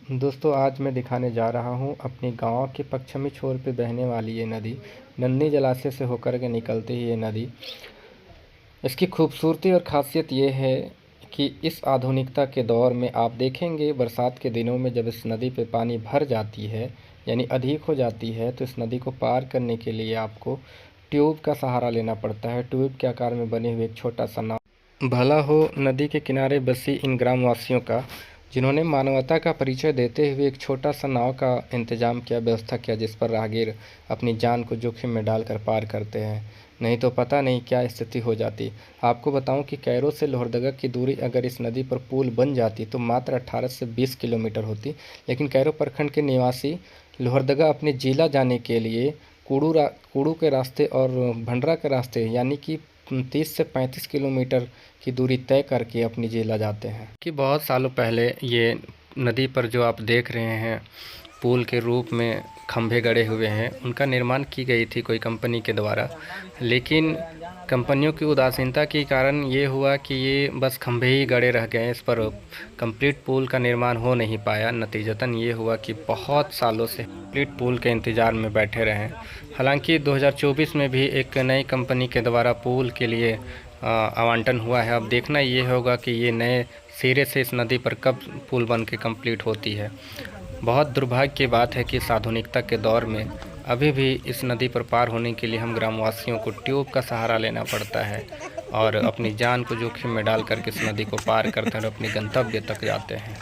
दोस्तों आज मैं दिखाने जा रहा हूँ अपने गांव के पश्चिमी छोर पे बहने वाली ये नदी। नन्ही जलाशय से होकर के निकलती है ये नदी। इसकी खूबसूरती और ख़ासियत ये है कि इस आधुनिकता के दौर में आप देखेंगे बरसात के दिनों में जब इस नदी पे पानी भर जाती है यानी अधिक हो जाती है तो इस नदी को पार करने के लिए आपको ट्यूब का सहारा लेना पड़ता है। ट्यूब के आकार में बने हुए एक छोटा सा नाव। भला हो नदी के किनारे बसी इन ग्रामवासियों का, जिन्होंने मानवता का परिचय देते हुए एक छोटा सा नाव का इंतज़ाम किया, व्यवस्था किया, जिस पर राहगीर अपनी जान को जोखिम में डालकर पार करते हैं। नहीं तो पता नहीं क्या स्थिति हो जाती। आपको बताऊं कि कैरो से लोहरदगा की दूरी अगर इस नदी पर पुल बन जाती तो मात्र 18 से 20 किलोमीटर होती, लेकिन कैरो प्रखंड के निवासी लोहरदगा अपने जिला जाने के लिए कूड़ू के रास्ते और भंडरा के रास्ते यानी कि 30 से 35 किलोमीटर की दूरी तय करके अपनी जिला जाते हैं। कि बहुत सालों पहले ये नदी पर जो आप देख रहे हैं पुल के रूप में खंभे गड़े हुए हैं, उनका निर्माण की गई थी कोई कंपनी के द्वारा, लेकिन कंपनियों की उदासीनता के कारण ये हुआ कि ये बस खंभे ही गड़े रह गए। इस पर कंप्लीट पुल का निर्माण हो नहीं पाया। नतीजतन ये हुआ कि बहुत सालों से कंप्लीट पुल के इंतज़ार में बैठे रहे। हालांकि 2024 में भी एक नई कंपनी के द्वारा पुल के लिए आवंटन हुआ है। अब देखना ये होगा कि ये नए सिरे से इस नदी पर कब पुल बन के कंप्लीट होती है। बहुत दुर्भाग्य की बात है कि इस आधुनिकता के दौर में अभी भी इस नदी पर पार होने के लिए हम ग्रामवासियों को ट्यूब का सहारा लेना पड़ता है और अपनी जान को जोखिम में डाल कर इस नदी को पार करते हैं और अपने गंतव्य तक जाते हैं।